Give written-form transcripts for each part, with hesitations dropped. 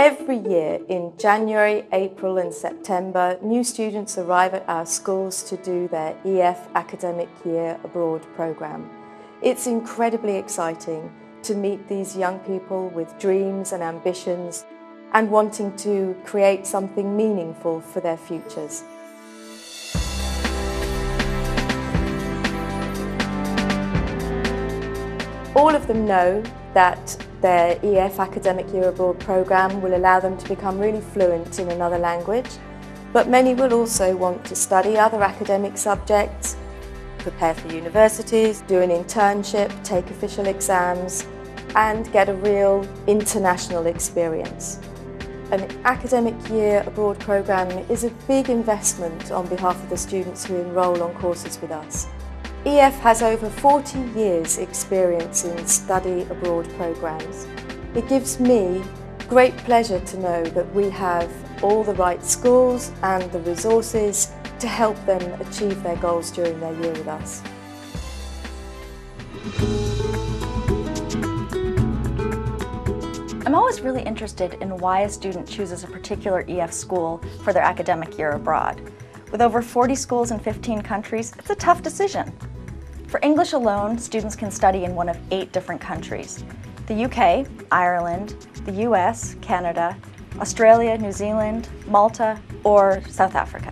Every year in January, April and September, new students arrive at our schools to do their EF Academic Year Abroad programme. It's incredibly exciting to meet these young people with dreams and ambitions and wanting to create something meaningful for their futures. All of them know that their EF Academic Year Abroad programme will allow them to become really fluent in another language, but many will also want to study other academic subjects, prepare for universities, do an internship, take official exams, and get a real international experience. An Academic Year Abroad programme is a big investment on behalf of the students who enrol on courses with us. EF has over 40 years experience in study abroad programmes. It gives me great pleasure to know that we have all the right schools and the resources to help them achieve their goals during their year with us. I'm always really interested in why a student chooses a particular EF school for their academic year abroad. With over 40 schools in 15 countries, it's a tough decision. For English alone, students can study in one of 8 different countries: the UK, Ireland, the US, Canada, Australia, New Zealand, Malta, or South Africa.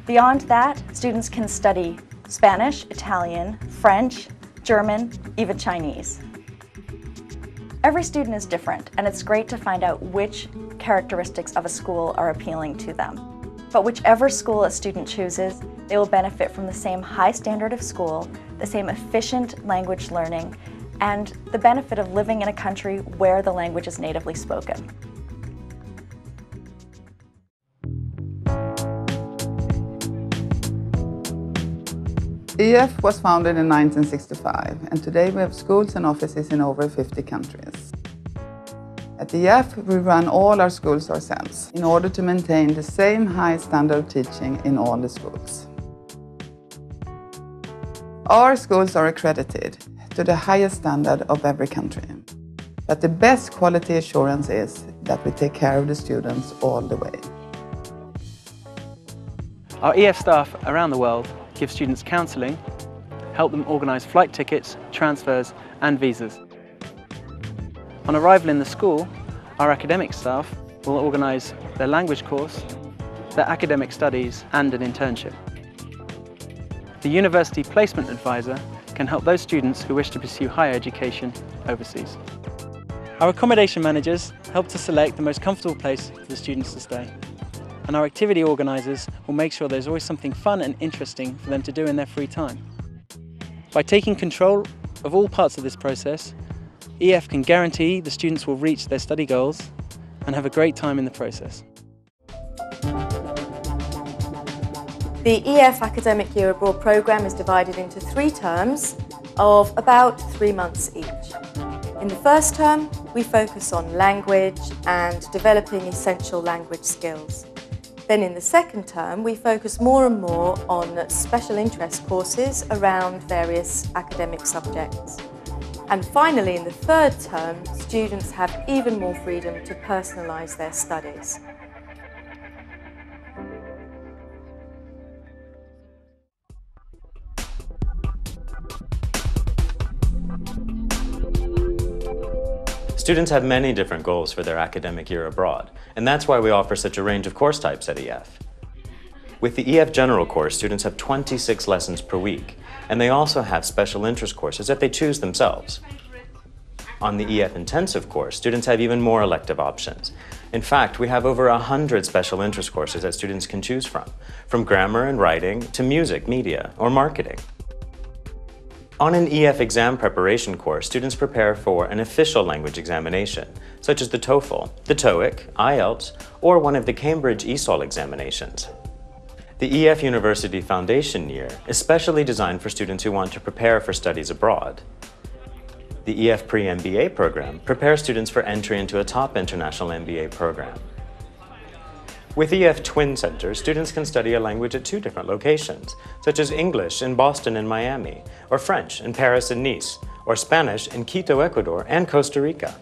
Beyond that, students can study Spanish, Italian, French, German, even Chinese. Every student is different, and it's great to find out which characteristics of a school are appealing to them. But whichever school a student chooses, they will benefit from the same high standard of school, the same efficient language learning, and the benefit of living in a country where the language is natively spoken. EF was founded in 1965, and today we have schools and offices in over 50 countries. At EF, we run all our schools ourselves in order to maintain the same high standard of teaching in all the schools. Our schools are accredited to the highest standard of every country, but the best quality assurance is that we take care of the students all the way. Our EF staff around the world give students counselling, help them organise flight tickets, transfers and visas. On arrival in the school, our academic staff will organise their language course, their academic studies and an internship. The University Placement Advisor can help those students who wish to pursue higher education overseas. Our accommodation managers help to select the most comfortable place for the students to stay. And our activity organisers will make sure there's always something fun and interesting for them to do in their free time. By taking control of all parts of this process, EF can guarantee the students will reach their study goals and have a great time in the process. The EF Academic Year Abroad programme is divided into 3 terms of about 3 months each. In the first term, we focus on language and developing essential language skills. Then in the second term, we focus more and more on special interest courses around various academic subjects. And finally, in the third term, students have even more freedom to personalise their studies. Students have many different goals for their academic year abroad, and that's why we offer such a range of course types at EF. With the EF General course, students have 26 lessons per week, and they also have special interest courses if they choose themselves. On the EF Intensive course, students have even more elective options. In fact, we have over 100 special interest courses that students can choose from grammar and writing to music, media, or marketing. On an EF exam preparation course, students prepare for an official language examination, such as the TOEFL, the TOEIC, IELTS, or one of the Cambridge ESOL examinations. The EF University Foundation Year is specially designed for students who want to prepare for studies abroad. The EF Pre-MBA program prepares students for entry into a top international MBA program. With EF Twin Centers, students can study a language at 2 different locations, such as English in Boston and Miami, or French in Paris and Nice, or Spanish in Quito, Ecuador, and Costa Rica.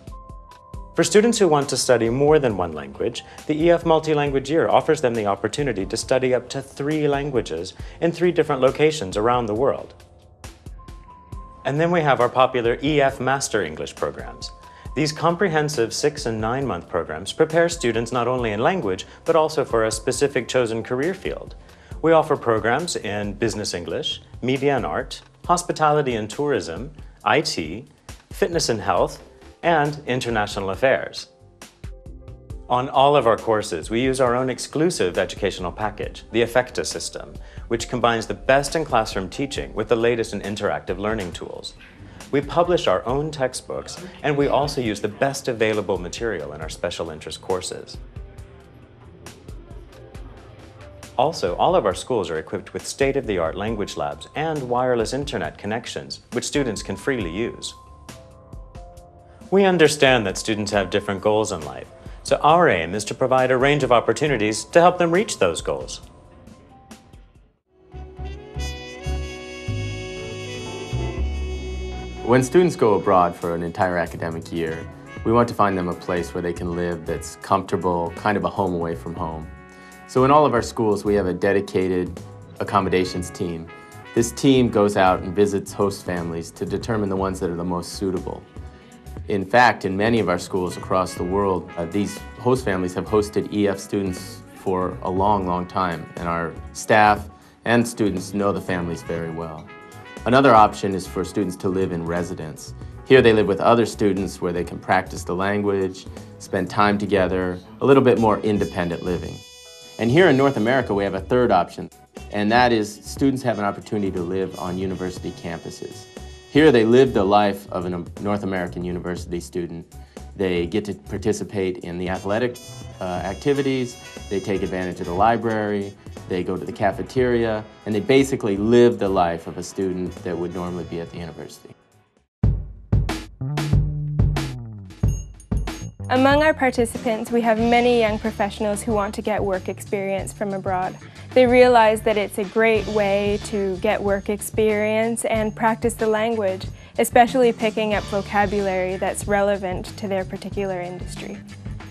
For students who want to study more than one language, the EF Multi-Language Year offers them the opportunity to study up to 3 languages in 3 different locations around the world. And then we have our popular EF Master English programs. These comprehensive 6- and 9-month programs prepare students not only in language, but also for a specific chosen career field. We offer programs in business English, media and art, hospitality and tourism, IT, fitness and health, and international affairs. On all of our courses, we use our own exclusive educational package, the Effecta system, which combines the best in classroom teaching with the latest in interactive learning tools. We publish our own textbooks, and we also use the best available material in our special interest courses. Also, all of our schools are equipped with state-of-the-art language labs and wireless internet connections, which students can freely use. We understand that students have different goals in life, so our aim is to provide a range of opportunities to help them reach those goals. When students go abroad for an entire academic year, we want to find them a place where they can live that's comfortable, kind of a home away from home. So in all of our schools, we have a dedicated accommodations team. This team goes out and visits host families to determine the ones that are the most suitable. In fact, in many of our schools across the world, these host families have hosted EF students for a long, long time, and our staff and students know the families very well. Another option is for students to live in residence. Here they live with other students where they can practice the language, spend time together, a little bit more independent living. And here in North America, we have a third option, and that is students have an opportunity to live on university campuses. Here they live the life of a North American university student. They get to participate in the athletic activities, they take advantage of the library, they go to the cafeteria, and they basically live the life of a student that would normally be at the university. Among our participants, we have many young professionals who want to get work experience from abroad. They realize that it's a great way to get work experience and practice the language, especially picking up vocabulary that's relevant to their particular industry.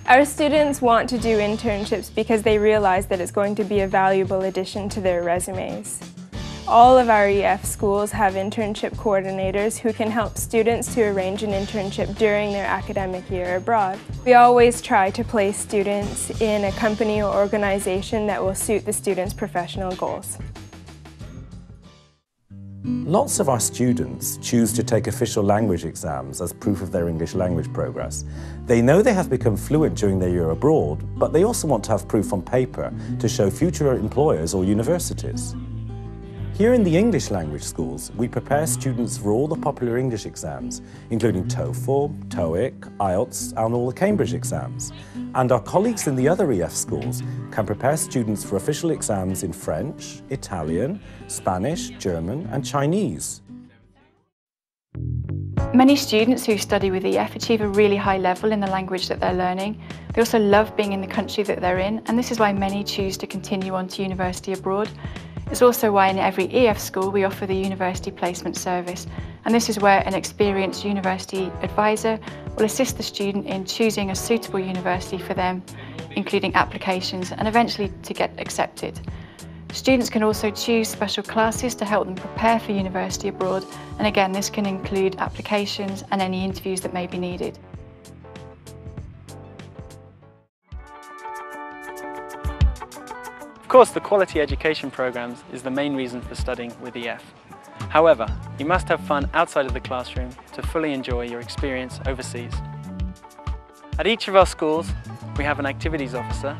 Our students want to do internships because they realize that it's going to be a valuable addition to their resumes. All of our EF schools have internship coordinators who can help students to arrange an internship during their academic year abroad. We always try to place students in a company or organization that will suit the students' professional goals. Lots of our students choose to take official language exams as proof of their English language progress. They know they have become fluent during their year abroad, but they also want to have proof on paper to show future employers or universities. Here in the English language schools, we prepare students for all the popular English exams, including TOEFL, TOEIC, IELTS, and all the Cambridge exams. And our colleagues in the other EF schools can prepare students for official exams in French, Italian, Spanish, German, and Chinese. Many students who study with EF achieve a really high level in the language that they're learning. They also love being in the country that they're in, and this is why many choose to continue on to university abroad. It's also why in every EF school we offer the University Placement Service, and this is where an experienced university advisor will assist the student in choosing a suitable university for them, including applications and eventually to get accepted. Students can also choose special classes to help them prepare for university abroad, and again this can include applications and any interviews that may be needed. Of course, the quality education programs is the main reason for studying with EF. However, you must have fun outside of the classroom to fully enjoy your experience overseas. At each of our schools, we have an activities officer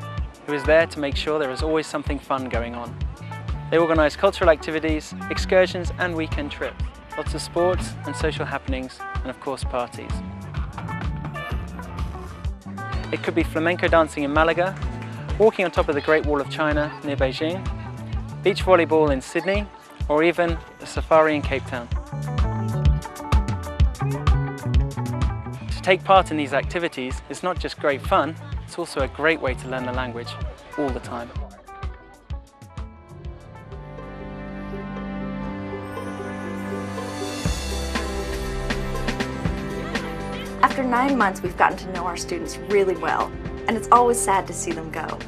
who is there to make sure there is always something fun going on. They organise cultural activities, excursions and weekend trips, lots of sports and social happenings, and of course parties. It could be flamenco dancing in Malaga, walking on top of the Great Wall of China near Beijing, beach volleyball in Sydney, or even a safari in Cape Town. To take part in these activities is not just great fun, it's also a great way to learn the language all the time. After 9 months, we've gotten to know our students really well, and it's always sad to see them go.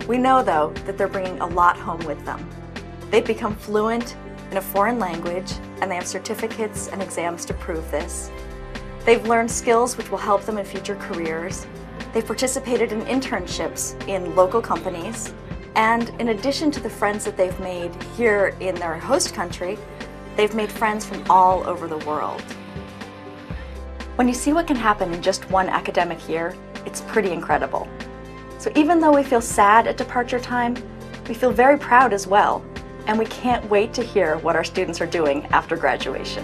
We know, though, that they're bringing a lot home with them. They've become fluent in a foreign language, and they have certificates and exams to prove this. They've learned skills which will help them in future careers. They've participated in internships in local companies, and in addition to the friends that they've made here in their host country, they've made friends from all over the world. When you see what can happen in just one academic year, it's pretty incredible. So even though we feel sad at departure time, we feel very proud as well, and we can't wait to hear what our students are doing after graduation.